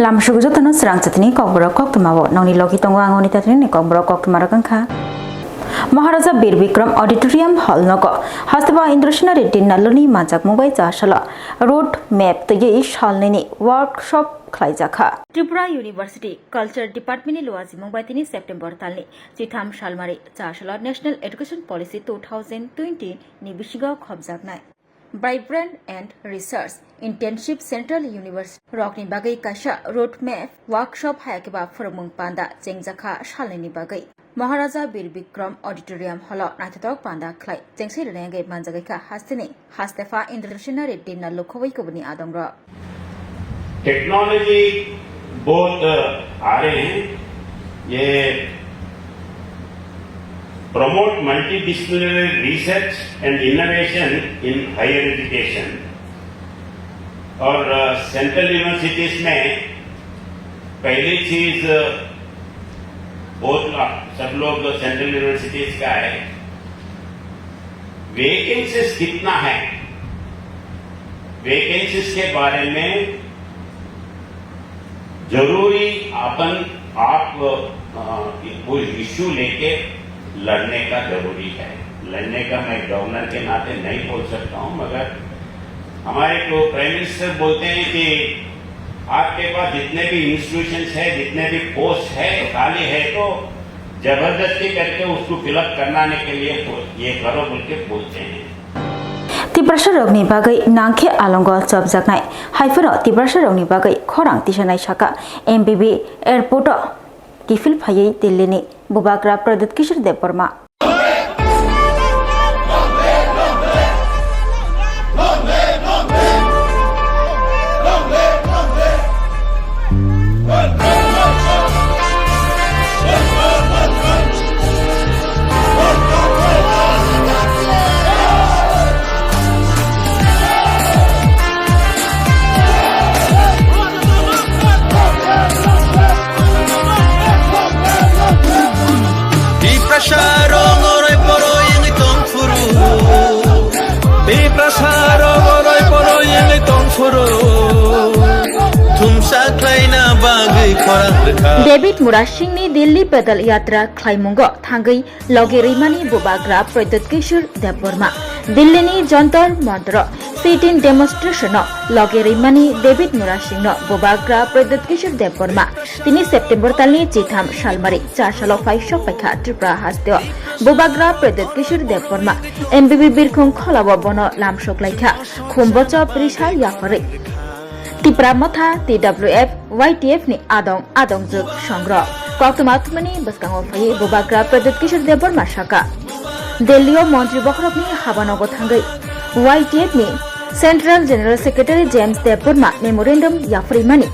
Lamshu jotano Swrangchati Kokborok Koktwma noni logi tongo angoni tatini Kokborok Koktwma rakangkha Maharaja Bir Bikram Auditorium Hall nogo hastaba Indrashna Reddy Naloni Majak Mumbai Jashala road map tege shalnini workshop Khlaijaka Tripura University Culture Department ni Luazi Mumbai tini September talni Chitham Shalmari Jashala National Education Policy 2020 ni bishiga khobjaknai Vibrant and Research Internship Central University Rockni bagai kasha roadmap workshop hayakeba forumung panda jengjaka shalini bagai Maharaja Bir Bikram Auditorium Hall naitatok panda khlai jengsi rengai manjagai ka hastini hastefa Indrashna Reddy na lokhoi kobni adongra technology बहुत आ रहे हैं ये promote multidisciplinary research and innovation in higher education और central universities में पहली चीज बहुत सब लोग सेंट्रल यूनिवर्सिटीज का है वैकेंसीज कितना है वैकेंसीज के बारे में जरूरी आप कोई इश्यू लेके लड़ने का जरूरी है लड़ने का मैं गवर्नर के नाते नहीं बोल सकता हूं मगर हमारे को प्राइम मिनिस्टर बोलते हैं कि आपके पास जितने भी इंस्टीट्यूशंस है जितने भी पोस्ट है खाली है तो जबरदस्ती करके उसको फिलअप कराने के लिए ये करो बोल के बोलते हैं Tiprasa rogni bagai nangkhe alongo chobjaknai haiforo tiprasa rogni bagai khorang tisanai saka MBB airport kifil phayei Delhi Bubagra Pradit Kishor Deparma David Murashingni Delhi pedal yatra Klaimungo Thangai Logerimani Bubagra Pradit Kishor Deparma Delhi ni Jantar Mantra sit-in demonstration Logerimani David Murashing Bubagra Pradit Kishor Deparma Tini September talni Chitham Shalmari Chashalo Faishok Paikha Tripura Hasteo Bubagra Pradit Kishor Deparma MBB Birkhung Kholawa Bono Lamshok Laikha Khumbocho Prisha Yafari Tripura Motha TWF YTF ni adong juk songro Koktwma thumani baskango phai Bubagra Pradit Kishor Deparma shaka Delhi Montri Bokrok ni habanogo thangai YTF ni Central General Secretary James Deparma Memorandum Yafri Mani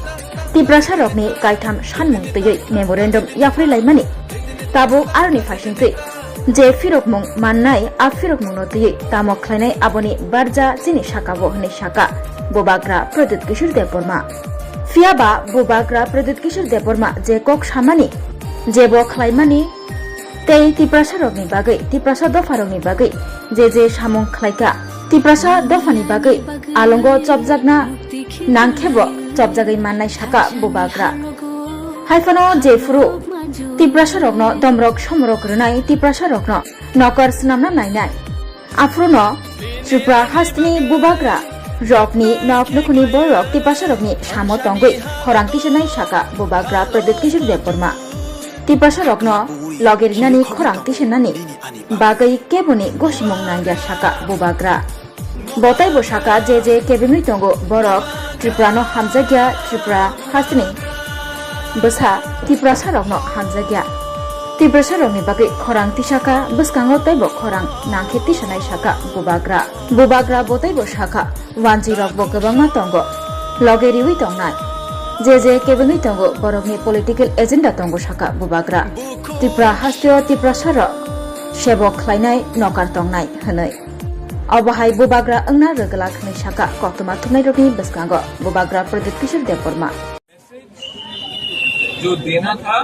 Tripura Sarok ni Kaitham Shanmung tei Memorandum Yafri Laimani Tabo arni faisingtui Je Firok Mung Mannai Afirok Mung no tei Tamok khlainai aboni barja chini shaka bo hne shaka Bubagra Pradit Kishor Deparma Fiaba Bubagra Pradit Kishor Deparma je kok samani je bo khlaimani tei Tripura rokni bagai Tripura dofarokni bagai je samung khlaika Tripura dofani bagai alongo chobjakna nangkhebo chobjagai mannai saka Bubagra haifano je furu Tripura rokno domrok somrok rwnai Tripura rokno nokar snamna nainai afrono Tripura hastini Bubagra Rokni nok nukuni borok Tripura rokni samo tongoi khorang tisanai saka Bubagra Pradit Kishor Deparma Tripura rokno logerinani khorang tisanani bagai keboni gosimong nangya saka Bubagra botai bo saka je kebemi tongo borok Tripura no hamjagya Tripura hastini basa Tripura rokno hamjagya Tripura rokni bagai khorang tisaka baskango taibo khorang nangkhe tisanai saka Bubagra botai bo saka wanji rok bo kebangma tongo logeriwi tongnai je kebemi tongo borokni political agenda tongo saka Bubagra Tripura hasteo Tripura ro sebok khlainai nokar tongnai hwnai Abahai Bubagra angna rogala khnai saka Koktwma thumnai rokni baskango Bubagra Pradit Kishor Deparma जो देना था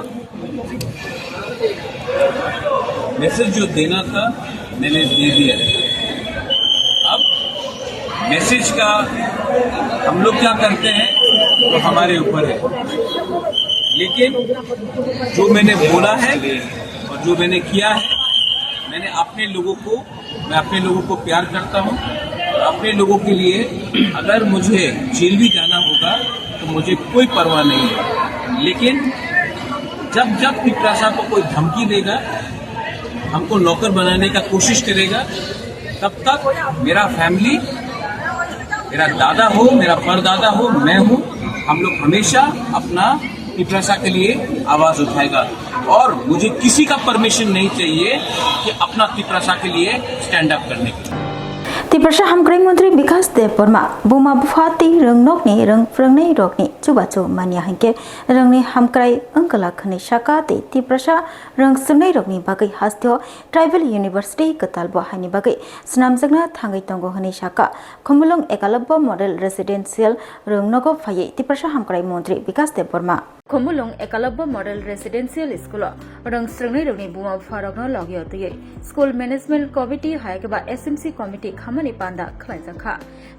message जो देना था मैंने दे दिया अब message का हम लोग क्या करते हैं तो हमारे ऊपर है, लेकिन जो मैंने बोला है और जो मैंने किया है, मैं अपने लोगों को प्यार करता हूँ। अपने लोगों के लिए अगर मुझे जेल भी जाना होगा तो मुझे कोई परवाह नहीं है, लेकिन जब पिपरासा को कोई धमकी देगा, हमको नौकर बनाने का कोशिश करेगा, तब तक मेरा फैमिली, मेरा दादा हो, मेरा परदादा हो, मैं हूँ, हम लोग हमेशा अपना पिपरासा के लिए आवाज उठाएगा और मुझे किसी का परमिशन नहीं चाहिए कि अपना पिपरासा के लिए स्टैंड अप करने के लिए। तिप्रसा हामग्राई मंत्री विकास देबबर्मा बुमा बुफाती रंगनोकनि रंगफ्रंगनै रगनि चुबाचु मानिया हंके रंगनि हामग्राई अंकला खनि शाकाते तिप्रसा रंगसुनै रगनि बागै हास्थियो ट्राइबल यूनिवर्सिटी कतालबो हानि बागै स्नामजगना थांगै तंगो हनि शाका खमुलंग एकालब्बा मॉडल रेसिडेंशियल रंगनगो फायै तिप्रसा हामग्राई मंत्री विकास देबबर्मा खमुलंग एकालब्बा मॉडल रेसिडेंशियल स्कूल रंगस्रंगनै रगनि बुमा बुफा रगनो लगियो तयै स्कूल मैनेजमेंट कमिटी हायगबा एसएमसी कमिटी खामानि पांदा खलाइजाखा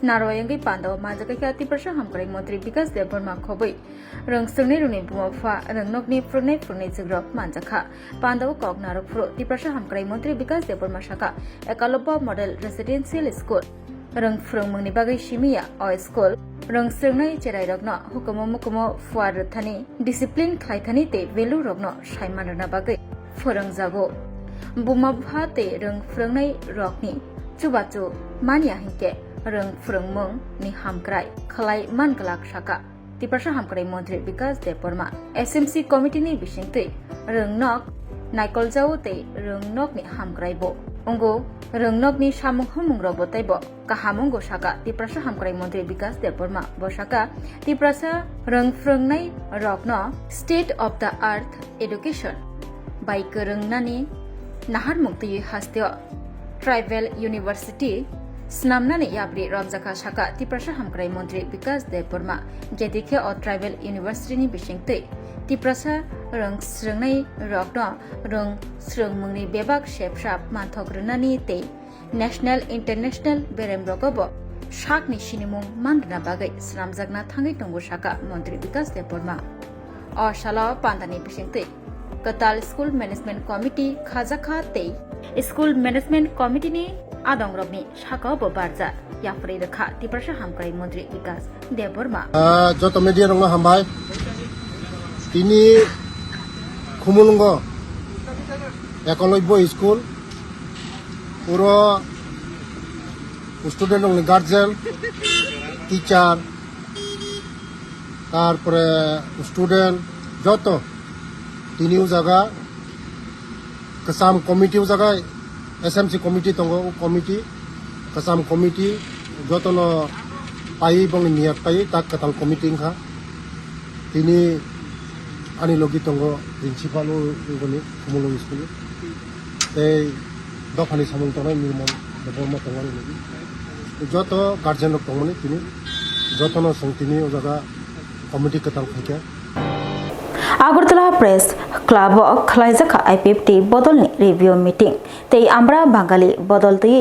नारवायंगै पांदा माजगैखा तिप्रसा हामग्राई मंत्री विकास देबबर्मा खबै रंगस्रंगनै रगनि बुमा बुफा रंगनगनि फ्रंगनै जग्रब मानजाखा पांदाव कक नारकफ्रो तिप्रसा हामग्राई मंत्री विकास देबबर्मा शाखा एकालब्बा मॉडल रेसिडेंशियल स्कूल रंगफ्रंग मंगनि बागै सिमिया अ स्कूल रंगस्रंगनै चेराइ रगनो हुकुमो मुकुमो फुवार रथानि डिसिप्लिन खलाइथानि ते वेलु रगनो साइमानरना बागै फोरोंजागो बुमा बुफा ते रंगफ्रंगनै रगनि चुबाचु मानिया हिंके रंगफ्रंगमंग नि हामग्राई खलाइ मानगलाक शाखा तिप्रसा हामग्राई मंत्री विकास देबबर्मा एसएमसी कमिटिनि बिसिंतै रंगनक नाइकलजाउ ते रंगनकनि हामग्राइबो उंगो रंगनकनि सामुं हमुंग्रबो तैबो काहामुंगो शाखा तिप्रसा हामग्राई मंत्री विकास देबबर्मा बशाखा तिप्रसा रंगफ्रंगनै रगनो state of the art education बाइक रंगनानि नाहार मुक्ति हास्तियो ट्राइबल यूनिवर्सिटी स्नामनानि याब्रि रमजाखा शाखा तिप्रसा हामग्राई मंत्री Vikas Debbarma जेदिखे a tribal university बिसिंतै Tiprasa रंगस्रंगनै रगनो रंगस्रंगमंगनि बेबाग शेपशाप मानथग्रनानि ते नेशनल इंटरनेशनल बेरेमरगबो शाकनि सिनिमुं मानना बागै स्नामजागना थांगै तंगो शाखा मंत्री विकास देबबर्मा अ शाला पांदानि बिसिंतै कताल स्कूल मैनेजमेंट कमिटी खाजाखा ते स्कूल मैनेजमेंट कमिटीनि आदंग्रबनि शाखाबो बारजा याफ्रै रखा तिप्रसा हामग्राई मंत्री विकास देबबर्मा जत मीडिया रंग हामबाय तिनी खुमुलुंग एकलब्य स्कूल पुरो स्टूडेंट रंग गार्जियन टीचार तारपरे स्टूडेंट जत तिनिउ जगह कसाम कमिटी जगह एसएमसी कमिटी तंगो कमिटी कसाम कमिटी जतन पाई बंग नियत पाई ताक कताल कमिटी खा तिनी आनी लोगी तंगो प्रिंसिपल उगनि खुमुलुंग स्कूल ए दफानि सामुं तंगनाय निर्मल देबबर्मा तंगनि लोगी जत गार्जियन लोग तंगनि तिनी जतन संतिनि जगह कमिटी कताल खाके आगरतला प्रेस क्लब खलाइजाखा आईपीएफटी बदलनि रिव्यू मीटिंग ते आमरा बांगाली बदलतै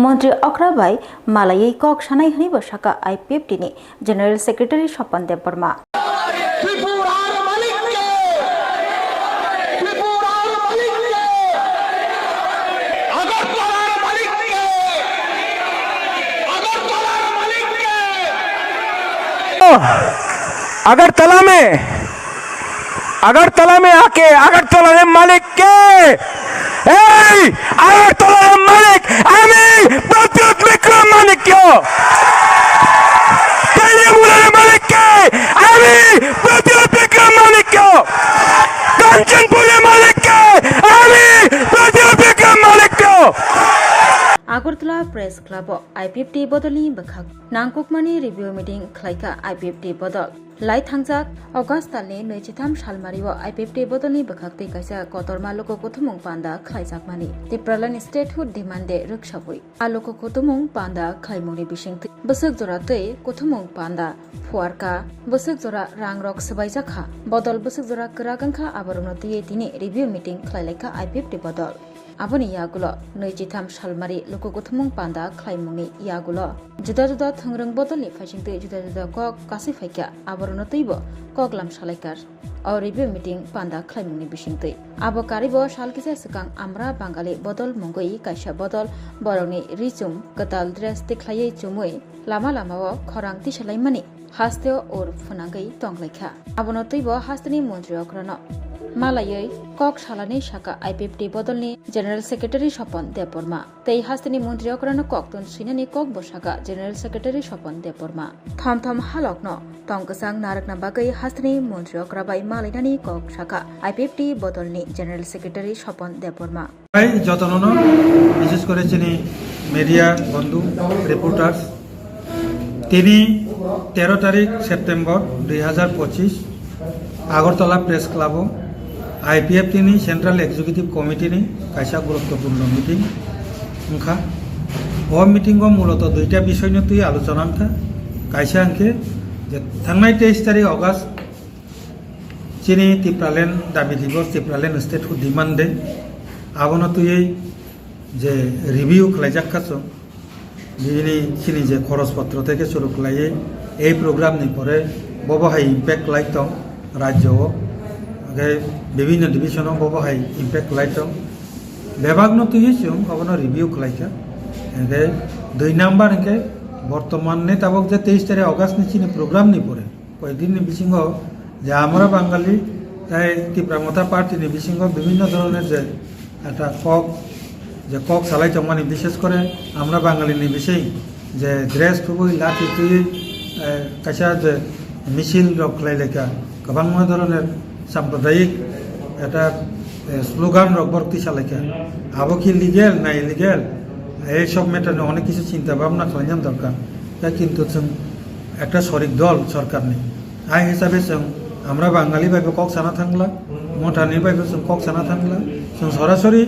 मंत्री अख्राबाई मालायै कक सानाय हनि बसाका आईपीएफटी नि जनरल सेक्रेटारी स्वपन देबबर्मा अगरतला में आके अगरतला मालिक के अगरतला मालिक प्रत्युत विक्रम मालिक क्यों मालिक के प्रत्युत विक्रम मालिक क्यों कंचनपुर मालिक के प्रत्युत विक्रम मालिक क्यों आगरतला प्रेस क्लब आईपीएफटी बदलनि बखाक नांगकुकमानि रिव्यू मीटिंग खलाइका आईपीएफटी बदल लाई थांजाक अगस्त दाननि 23 सालमारियाव आईपीएफटी बदलनि बखाकतै कायसा कतरमा लोक कुथुमुं पान्दा खलाइजाकमानि तिप्रालानि स्टेटहुड डिमान्डे रक्षाबुइ आलोक कुथुमुं पान्दा खलाइमुंनि बिसिंथै बसक जरातै कुथुमुं पान्दा फुवारका बसक जरा रांरक सबाइजाखा बदल बसक जरा करागांखा आबरनतियै दिनै रिव्यू मीटिंग खलाइलायका आईपीएफटी बदल आबोनि यागुलो 23 सालमारि लोक कुथुमुं पान्दा panda khlaimungni yagulo juda juda thangrang bodolni phaisingte juda juda kok kasi phaikya aborno teibo koklam salaikar or review meeting panda khlaimungni bisingte abo karibo salkisa sikang amra bangali bodol mongoi kaisa bodol boroni richum katal dress tikhlai chumui lama lamao khorang ti salaimani hasteo or phunagai tonglaikha abono teibo hastani mantri okrano মালাयै কক সালানি শাখা IPFT বদলনি general secretary Swapan Debbarma তেই হাস্তিনি মন্ত্রী অকরানো ককতন সিনানি কক বসাকা জেনারেল সেক্রেটারি স্বপন দেববর্মা থম থম হালকনো টংকসাং নারকনা বাগৈ হাস্তিনি মন্ত্রী অকরাবাই মালাইনানি কক শাখা আইপিএফটি বদলনি জেনারেল সেক্রেটারি স্বপন দেববর্মা যতন বিশেষ করে যিনি মিডিয়া বন্ধু রিপোর্টার্স তিনি 13 তারিখ September 2025 Agartala press club IPF তিনি सेंट्रल एग्जीक्यूटिव कमिटी नि कायसा गुरुत्वपूर्ण मीटिंग उनखा ओ मीटिंग मूलत दुईटा विषय नि तुई आलोचना था कायसा अंके जे थांनाय 23 तारिख अगस्त चिनी तिप्रालेन दाबी दिवस तिप्रालेन स्टेट हु डिमांड दे आबोनो तुई जे रिव्यू खालायजाखासो बिनि चिनी जे खरचपत्र থেকে শুরু खालायै এই প্রোগ্রাম नि परे बबहाय इम्पैक्ट लाइक राज्य विभिन्न डिविजन बबहाय इम्पैक्ट लाइट बेबाग तुम अब रिव्यू खालायखा एनके 2 नम्बर एनके बर्तमान ने तबक जे 23 तारिख अगस्त नि प्रोग्राम नि पड़े कयदिन बिसिंग जे आमरा बांगाली तीव्रमता पार्टी नि बिसिंग विभिन्न धरनेर जे एटा कक सालाय मानी विशेष करे आमरा बांगाली नि विषय जे ड्रेस थुबुई लाठी तुई कायसा जे मिছিল रखलायलेखा गोबां धरनेर साम्प्रदायिक एटा स्लोगान रखबर्ती सालायखा आबो कि लिगेल ना इलिगेल এই সব মেটারে অনেক কিছু চিন্তা ভাবনা খালাম দরকার তা কিন্তু जों একটা শরিক দল সরকার নেই আই হিসাবে जों আমরা বাঙালি ভাবে কক সানা থাকলা মঠানি ভাবে जों কক সানা থাকলা जों সরাসরি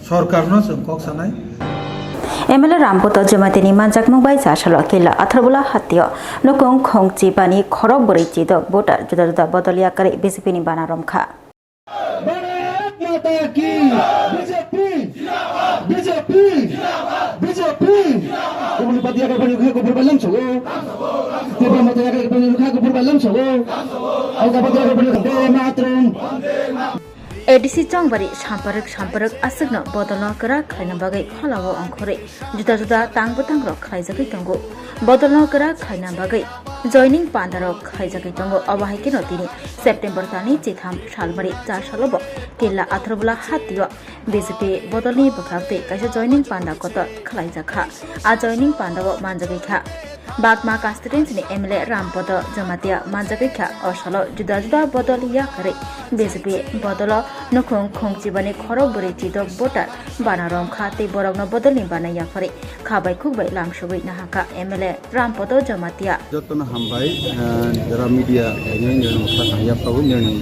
সরকারনো जों কক সানায় एमएलए रामपत जमातेनी मानजाकमुं बाय जासाल केला अथरबुला हातियो नकुं खोंगची बानी खरक बरै चिदक भोटार जुदा जुदा बदलिया करे बीजेपी नि बाना रमखा भारत माता की बीजेपी बीजेपी बीजेपी उबुल पतिया के बनि खको फुरबलम छगो तेबा मतया के बनि खको फुरबलम छगो आउगा पतिया के बनि खको मात्रम एडीसी चंगबारी साम्पारक आसगनो बदलनो करा खायना बागै खलावो अंखरे जुदा जुदा तांग रक खायजागै तंगो बदलनो करा खायना बागै जॉइनिंग पांडारक खायजागै तंगो अबाहायके नतिनि सेप्टेम्बर तानि चिथाम सालबारी 4 सालबो केला आथरबुला हातियो बीजेपी बदलनि बखाते कायसा जॉइनिंग पांडा कत खायजाखा आ जॉइनिंग पांडाबो मानजागैखा बागमा कास्टिडेन्सनि एमएलए रामपत जमातिया मानजागैखा असल जुदा जुदा बदल या करे बीजेपी बदल नखुं खोंगचिबानि खरक बरै चिदक भोटार बानारम खाते बरगनो बदलनि बानाया फरे खाबाय खुबाय लांसुबै नाहाका एमएलए रामपत जमातिया जतन हामबाय जरा मीडिया निर्णय मथा थायाफ्राबो निर्णय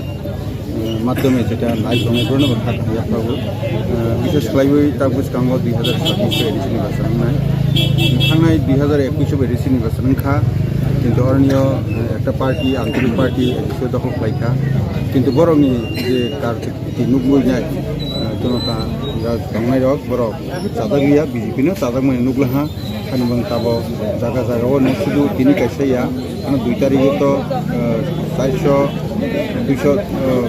माध्यमे जेटा लाइव संगेफोरनो मथा थायाफ्राबो विशेष खालायबै ताबुसकांगो 2026 एडिशननि बासनाय थांनाय 2021 एडिशननि बासनखा किन्तु अरनियो एकटा पार्टी आंतरिक पार्टी एसो दखल खालायखा किन्तु बरंनि जे कारथि नुगुइनाय जनता गांनाय रक बरक जादागिया बीजेपीनो जादागमय नुगलाहा खानबं ताबो जागा जागाव न शुधु तिनि कायसाया कान 2 तारिखे तो 400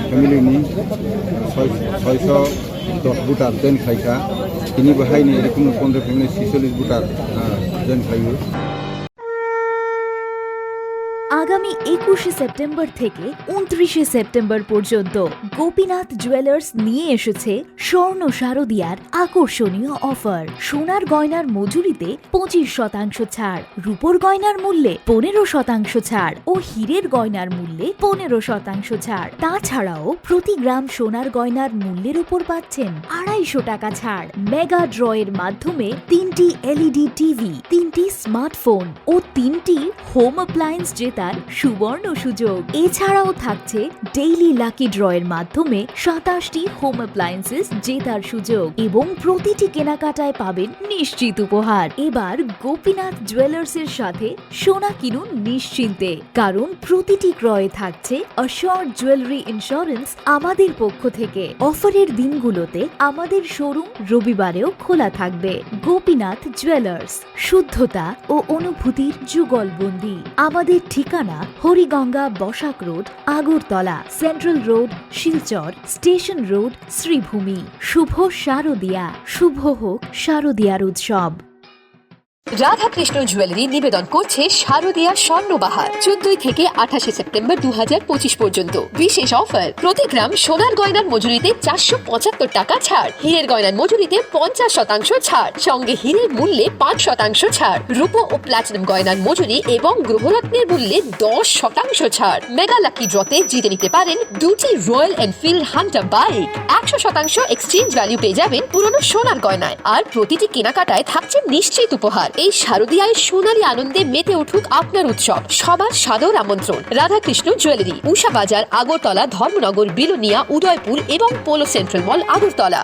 फैमिलीनि 610 भोटार देन खायखा तिनि बाहायनि एरकम 15 फैमिली 46 भोटार देन खायो आगामी 21 सेप्टेम्बर থেকে 29 সেপ্টেম্বর পর্যন্ত গোপীনাথ জুয়েলার্স নিয়ে এসেছে স্বর্ণ শারদিয়ার আকর্ষণীয় অফার সোনার গয়নার মজুরিতে 25% ছাড় রূপোর গয়নার মূল্যে 15% ছাড় ও হীরের গয়নার মূল্যে 15% ছাড় তাছাড়াও প্রতি গ্রাম সোনার গয়নার মূল্যের উপর পাচ্ছেন 250 টাকা ছাড় মেগা ড্রয়ের মাধ্যমে 3টি এলইডি টিভি 3টি স্মার্টফোন ও 3টি হোম অ্যাপ্লায়েন্স জেতার জেতার সুবর্ণ সুযোগ। এছাড়াও থাকছে ডেইলি লাকি ড্রয়ের মাধ্যমে 27টি হোম অ্যাপ্লায়েন্সেস জেতার সুযোগ এবং প্রতিটি কেনাকাটায় পাবেন নিশ্চিত উপহার। এবার গোপীনাথ জুয়েলার্সের সাথে সোনা কিনুন নিশ্চিন্তে, কারণ প্রতিটি ক্রয়ে থাকছে অ্যাশিওরড জুয়েলারি ইন্স্যুরেন্স আমাদের পক্ষ থেকে। অফারের দিনগুলোতে আমাদের শোরুম রবিবারেও খোলা থাকবে। গোপীনাথ জুয়েলার্স, শুদ্ধতা ও অনুভূতির যুগলবন্দি। আমাদের ঠিকানা Hariganga Basak Road, Agartala, Central Road, Silchar, Station Road, Sribhumi. শুভ শারদিয়া, শুভ হোক শারদিয়ার উৎসব। রাধাকৃষ্ণ জুয়েলারি নিবেদন করছে শারদীয়া স্বর্ণবাহার 14 থেকে 28 সেপ্টেম্বর 2025 পর্যন্ত। বিশেষ অফার, প্রতি গ্রাম সোনার গয়নার মজুরিতে 475 টাকা ছাড়, হীরের গয়নার মজুরিতে 50% ছাড়, সঙ্গে হীরের মূল্যে 5% ছাড়, রূপো ও প্লাটিনাম গয়নার মজুরি এবং গ্রহরত্নের মূল্যে 10% ছাড়। মেগা লাকি ড্রতে জিতে নিতে পারেন 2টি royal Enfield Hunter bike. 100% exchange value পেয়ে যাবেন পুরনো সোনার গয়নায়, আর প্রতিটি কেনাকাটায় থাকছে নিশ্চিত উপহার। এই শারদীয়ায় সোনালী আনন্দে মেতে উঠুক আপনার উৎসব। সবার সাদর আমন্ত্রণ। রাধাকৃষ্ণ জুয়েলারি, উষা বাজার, আগরতলা, ধর্মনগর, বিলোনিয়া, উদয়পুর এবং পোলো সেন্ট্রাল মল, আগরতলা।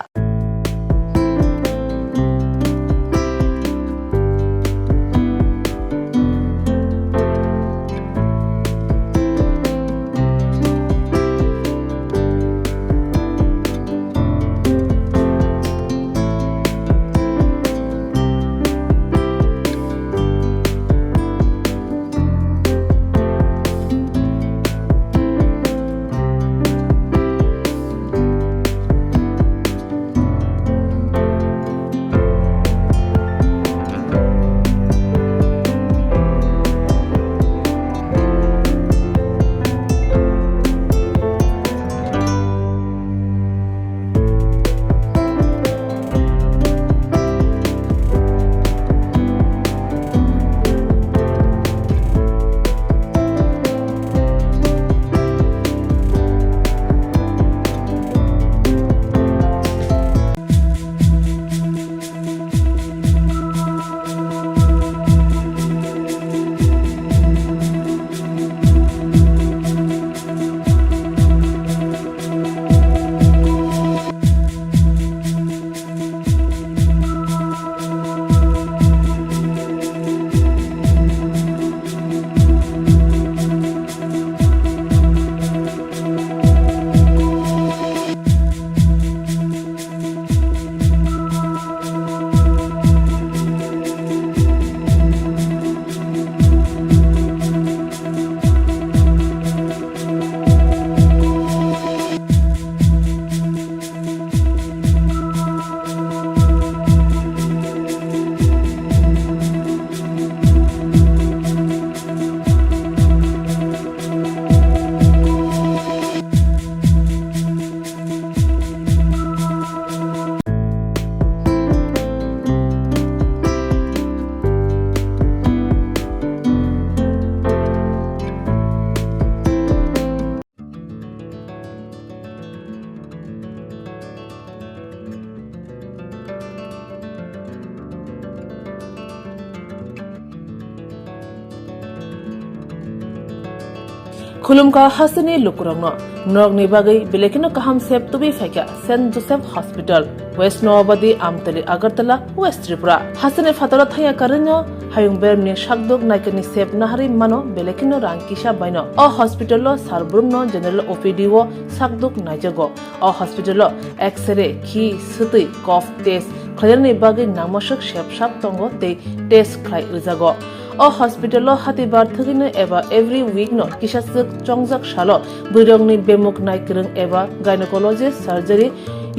खुलुमका हासनी लुकुरंगनो नगनि बागै बेलेकिनो काहाम सेब तुबि फैका Saint Joseph hospital west Nawabadi Amtali Agartala west Tripura हासने फातरा थाया करनो हायुं बेरमनि शाकदोक नायकनि सेब नाहारि मानो बेलेकिनो रांकिसा बायनो अ हॉस्पिटलो सारब्रुमनो जनरल ओपीडी वो शाकदोक नायजगो अ हॉस्पिटलो एक्सरे खि सुतै कफ टेस्ट खयरनि बागै नामसक सेबसाब तंगो ते टेस्ट खाय रिजागो अ हॉस्पिटलो हातिबार थगिनो एबा एवरी वीक नो किसासक चंगजाक सालो बुरंगनि बेमुक नायकरं एबा गायनेकोलॉजिस्ट सर्जरी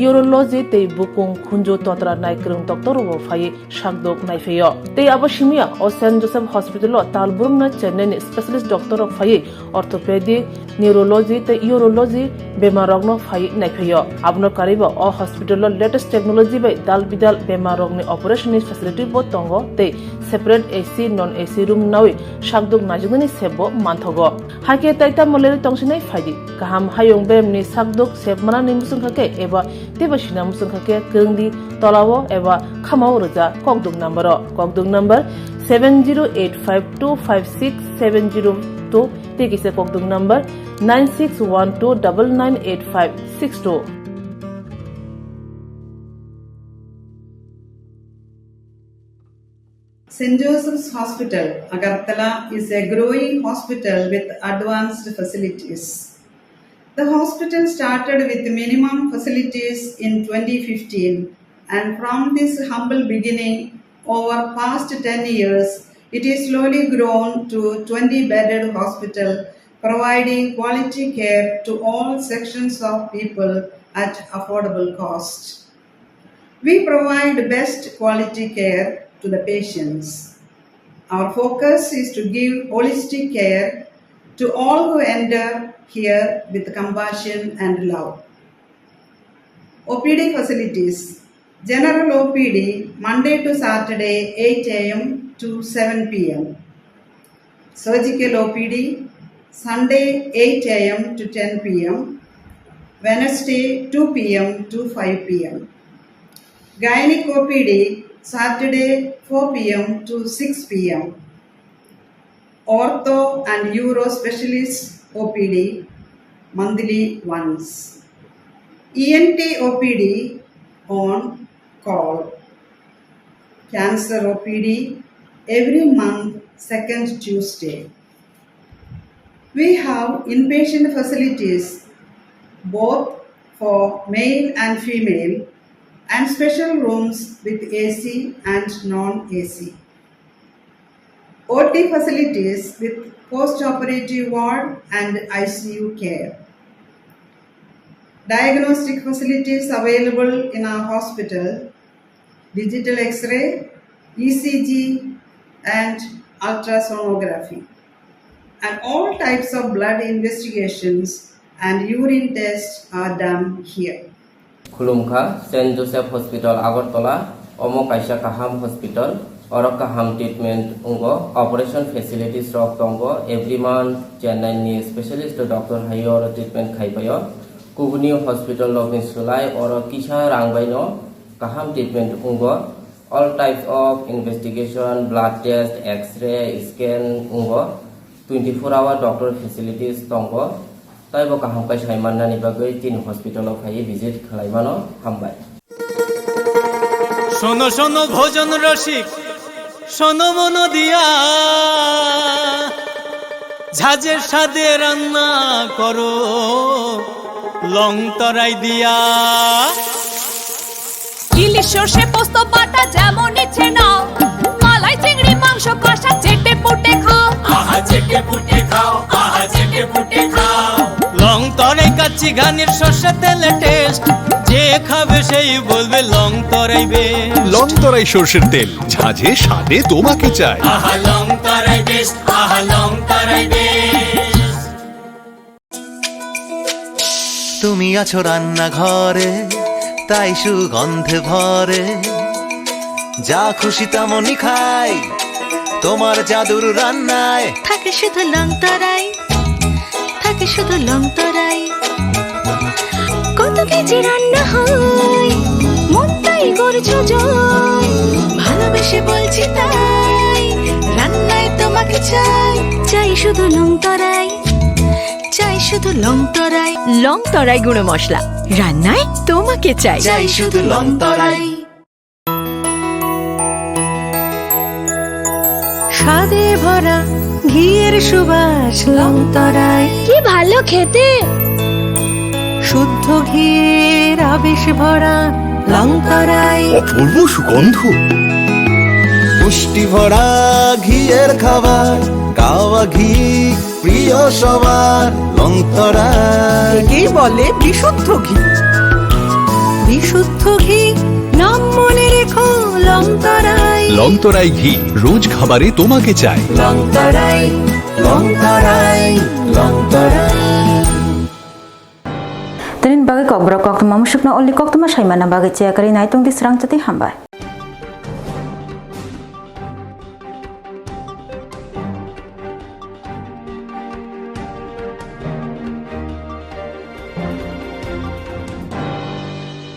यूरोलॉजी ते बुकुं खुंजो तोत्रा नायकरं डॉक्टर वो फाये शाकदोक नायफेयो ते आबशिमिया अ सेंट जोसेफ हॉस्पिटलो तालबुरमनो चेन्नईनि स्पेशलिस्ट डॉक्टर फाये ऑर्थोपेडिक न्यूरोलॉजी ते यूरोलॉजी बेमारगनो फाये नायफेयो आबनो कारिबो अ हॉस्पिटलो लेटेस्ट टेक्नोलॉजी बाय दाल बिदाल बेमारगनि ऑपरेशननि फैसिलिटी बो तंगो ते separate AC non AC room नावे शाकदोक नाजुगनि सेबो मानथगो हाके ताइता मलेरि तंसिनै फायदि गाहाम हायुं बेमनि शाकदोक सेबमाना निमुसुंखाके एबा तेबसिना मुसुंखाके गंदी तलावो एबा खामाव रजा ककदुक number 7085256707 to tekise kokdung number 9612998562. St. Joseph's Hospital, Agartala, is a growing hospital with advanced facilities. The hospital started with minimum facilities in 2015, and from this humble beginning, over past 10 years, it is slowly grown to 20-bedded hospital, providing quality care to all sections of people at affordable cost. We provide best quality care to the patients. Our focus is to give holistic care to all who enter here with compassion and love. OPD facilities. General OPD Monday to Saturday 8 a.m. to 7 p.m. Surgical OPD Sunday 8 a.m. to 10 p.m. Wednesday 2 p.m. to 5 p.m. Gynec OPD Saturday 4 p.m. to 6 p.m. Ortho and Uro Specialist OPD monthly once. ENT OPD on call. Cancer OPD every month, second Tuesday. We have inpatient facilities both for male and female, and special rooms with AC and non-AC. OT facilities with post-operative ward and ICU care. Diagnostic facilities available in our hospital: digital X-ray, ECG, and ultrasonography. And all types of blood investigations and urine tests are done here. खुलुमखा Saint Joseph hospital Agartala ओमो काइसा काहाम hospital और काहाम treatment उंगो operation facilities रॉक तंगो every month Chennai नि स्पेशलिस्ट डॉक्टर हायो और ट्रीटमेंट खाइपायो कुगुनी हॉस्पिटल लॉगिन सुलाई और किसा रांगबाइनो काहाम ट्रीटमेंट उंगो all types of investigation blood test x-ray scan उंगो 24 आवर डॉक्टर फैसिलिटीज तंगो ताइबो काहाम काइ साइमाननानि बागै तीन हॉस्पिटलाव फायै विजिट खालायबानो हामबाय শোনো শোনো ভোজন রসিক শোনো মন দিয়া ঝাঁঝের স্বাদে রান্না করো লং তরাই দিয়া ইলিশ সর্ষে পোস্ত বাটা যেমন ইচ্ছে নাও মালাই চিংড়ি মাংস কষা চেটে পুটে খাও আহা চেটে পুটে খাও আহা চেটে পুটে খাও লং তরাই কাচ্চি ঘানির সর্ষে তেলে টেস্ট যে খাবে সেই বলবে লং তরাই বেশ লং তরাই সরষের তেল ঝাঁঝে স্বাদে তোমাকে চাই আহা লং তরাই বেশ আহা লং তরাই বেশ তুমি আছো রান্না ঘরে তাই সুগন্ধে ভরে যা খুশি তেমনই খাই তোমার জাদুর রান্নায় থাকে শুধু লং তরাই থাকে শুধু লং তরাই কত কেজি রান্না হয় মনটাই করছো জয় ভালোবেসে বলছি তাই রান্নায় তোমাকে চাই চাই শুধু লং তরাই চাই শুধু লং তরাই লং তরাই গুঁড়ো মশলা রান্নায় তোমাকে চাই চাই শুধু লং তরাই স্বাদে ভরা ঘিয়ের সুবাস লং তরাই কি ভালো খেতে শুদ্ধ ঘিয়ের আবেশ ভরা লং তরাই অপূর্ব সুগন্ধ পুষ্টি ভরা ঘিয়ের খাবার কাওয়া ঘি প্রিয় সবার লং তরাই একেই বলে বিশুদ্ধ ঘি বিশুদ্ধ ঘি নাম মনে রেখো লং তরাই লং তরাই ঘি রোজ খাবারে তোমাকে চাই লং তরাই লং তরাই লং তরাই Tenin bagai Kokborok Koktwma musukna oli Koktwma saimana bagai cia kari naitung di Swrangchati hambai.